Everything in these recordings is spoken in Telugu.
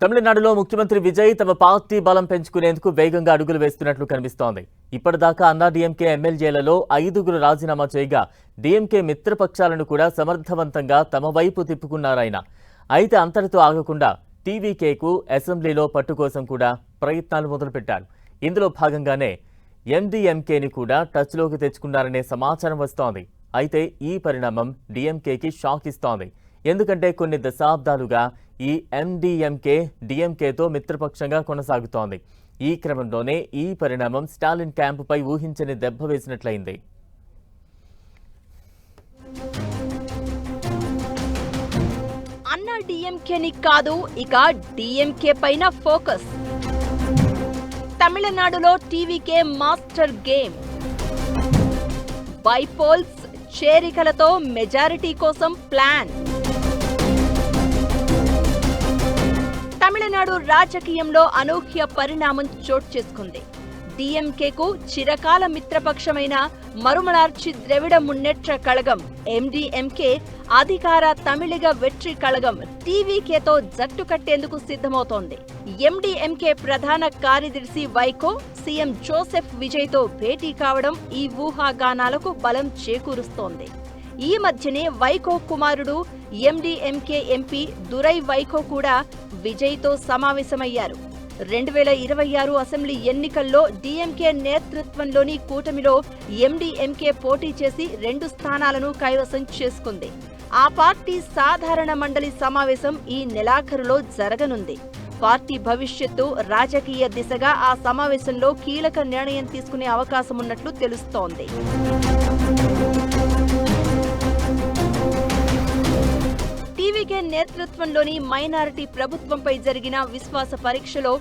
తమిళనాడులో ముఖ్యమంత్రి విజయ్ తమ పార్టీ బలం పెంచుకునేందుకు వేగంగా అడుగులు వేస్తున్నట్లు కనిపిస్తోంది. ఇప్పటిదాకా అన్నా డీఎంకే ఎమ్మెల్యేలలో 5గురు రాజీనామా చేయగా డీఎంకే మిత్రపక్షాలను కూడా సమర్థవంతంగా తమ వైపు తిప్పుకున్నారాయన. అయితే అంతటితో ఆగకుండా టీవీకేకు అసెంబ్లీలో పట్టు కోసం కూడా ప్రయత్నాలు మొదలుపెట్టారు. ఇందులో భాగంగానే ఎండీఎంకేని కూడా టచ్లోకి తెచ్చుకున్నారనే సమాచారం వస్తోంది. అయితే ఈ పరిణామం డీఎంకేకి షాక్ ఇస్తోంది. ఎందుకంటే కొన్ని దశాబ్దాలుగా ఈ ఎండీఎంకే డీఎంకేతో మిత్రపక్షంగా కొనసాగుతోంది. ఈ క్రమంలోనే ఈ పరిణామం స్టాలిన్ క్యాంపుపై ఊహించని దెబ్బ వేసినట్లయింది. అన్నా డీఎంకేని కాదు, ఇక డీఎంకే పైన ఫోకస్. తమిళనాడులో టీవీకే మాస్టర్ గేమ్. బైపోల్స్, చేరికలతో మెజారిటీ కోసం ప్లాన్. తమిళనాడు రాజకీయంలో అనూహ్య పరిణామం చోటు చేసుకుంది. డీఎంకేకు చిరకాల మిత్రపక్షమైన మరుమలార్చి ద్రవిడ మున్నేట్ర కళగం ఎండీఎంకే అధికార తమిళిగ వెట్రి కళగం టీవీకేతో జట్టు కట్టేందుకు సిద్ధమవుతోంది. ఎండీఎంకే ప్రధాన కార్యదర్శి వైకో సీఎం జోసెఫ్ విజయ్తో భేటీ కావడం ఈ ఊహాగానాలకు బలం చేకూరుస్తోంది. ఈ మధ్యనే వైకో కుమారుడు ఎండీఎంకే ఎంపీ దురై వైకో కూడా విజయ్తో సమావేశమయ్యారు. 2026 అసెంబ్లీ ఎన్నికల్లో డీఎంకే నేతృత్వంలోని కూటమిలో ఎండీఎంకే పోటీ చేసి 2 స్థానాలను కైవసం చేసుకుంది. ఆ పార్టీ సాధారణ మండలి సమావేశం ఈ నెలాఖరులో జరగనుంది. పార్టీ భవిష్యత్తు, రాజకీయ దిశగా ఆ సమావేశంలో కీలక నిర్ణయం తీసుకునే అవకాశం ఉన్నట్లు తెలుస్తోంది. టీవీకే నేతృత్వంలోని మైనారిటీ ప్రభుత్వంపై జరిగిన విశ్వాస పరీక్షలో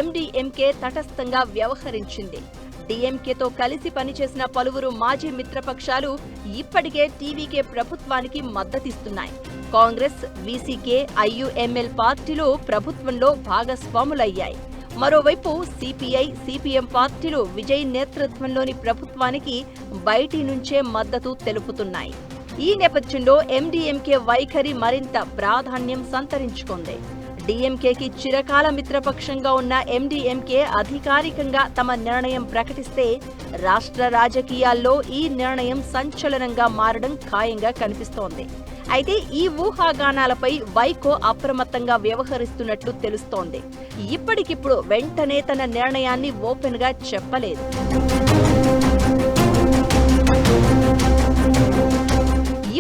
ఎండీఎంకే తటస్థంగా వ్యవహరించింది. డీఎంకేతో కలిసి పనిచేసిన పలువురు మాజీ మిత్రపక్షాలు ఇప్పటికే టీవీకే ప్రభుత్వానికి మద్దతిస్తున్నాయి. కాంగ్రెస్, వీసీకే, ఐయుఎంఎల్ పార్టీలు ప్రభుత్వంలో భాగస్వాములయ్యాయి. మరోవైపు సిపిఐ, సిపిఎం పార్టీలు విజయ్ నేతృత్వంలోని ప్రభుత్వానికి బయటి నుంచే మద్దతు తెలుపుతున్నాయి. ఈ నేపథ్యంలో ఎండీఎంకే వైఖరి మరింత ప్రాధాన్యం సంతరించుకుంది. డీఎంకేకి చిరకాల మిత్రపక్షంగా ఉన్న ఎండీఎంకే అధికారికంగా తమ నిర్ణయం ప్రకటిస్తే రాష్ట్ర రాజకీయాల్లో ఈ నిర్ణయం సంచలనంగా మారడం ఖాయంగా కనిపిస్తోంది. అయితే ఈ ఊహాగానాలపై వైకో అప్రమత్తంగా వ్యవహరిస్తున్నట్లు తెలుస్తోంది. ఇప్పటికిప్పుడు వెంటనే తన నిర్ణయాన్ని ఓపెన్ గా చెప్పలేదు.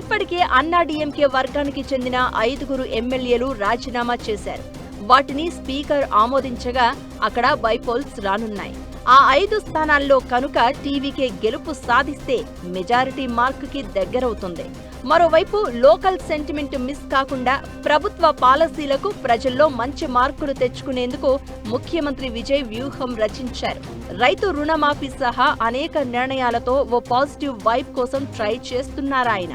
ఇప్పటికే అన్నా డీఎంకే వర్గానికి చెందిన 5గురు ఎమ్మెల్యేలు రాజీనామా చేశారు. వాటిని స్పీకర్ ఆమోదించగా అక్కడ బైపోల్స్ రానున్నాయి. ఆ 5 స్థానాల్లో కనుక టీవీకే గెలుపు సాధిస్తే మెజారిటీ మార్కుకి దగ్గరవుతుంది. మరోవైపు లోకల్ సెంటిమెంట్ మిస్ కాకుండా ప్రభుత్వ పాలసీలకు ప్రజల్లో మంచి మార్కులు తెచ్చుకునేందుకు ముఖ్యమంత్రి విజయ్ వ్యూహం రచించారు. రైతు రుణమాఫీ సహా అనేక నిర్ణయాలతో ఓ పాజిటివ్ వైబ్ కోసం ట్రై చేస్తున్నారాయన.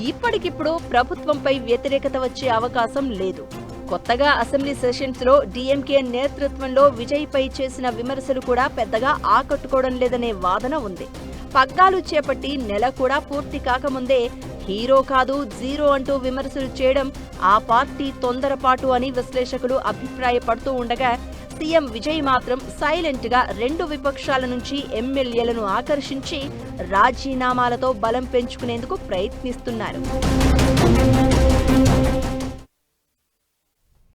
ఇప్పటికిప్పుడు ప్రభుత్వంపై వ్యతిరేకత వచ్చే అవకాశం లేదు. కొత్తగా అసెంబ్లీ సెషన్స్ లో డీఎంకే నేతృత్వంలో విజయ్ పై చేసిన విమర్శలు కూడా పెద్దగా ఆకట్టుకోవడం లేదనే వాదన ఉంది. పగ్గాలు చేపట్టి నెల కూడా పూర్తి కాకముందే హీరో కాదు జీరో అంటూ విమర్శలు చేయడం ఆ పార్టీ తొందరపాటు అని విశ్లేషకులు అభిప్రాయపడుతూ ఉండగా, సీఎం విజయ్ మాత్రం సైలెంట్ గా 2 విపక్షాల నుంచి ఎమ్మెల్యేలను ఆకర్షించి రాజీనామాలతో బలం పెంచుకునేందుకు ప్రయత్నిస్తున్నారు.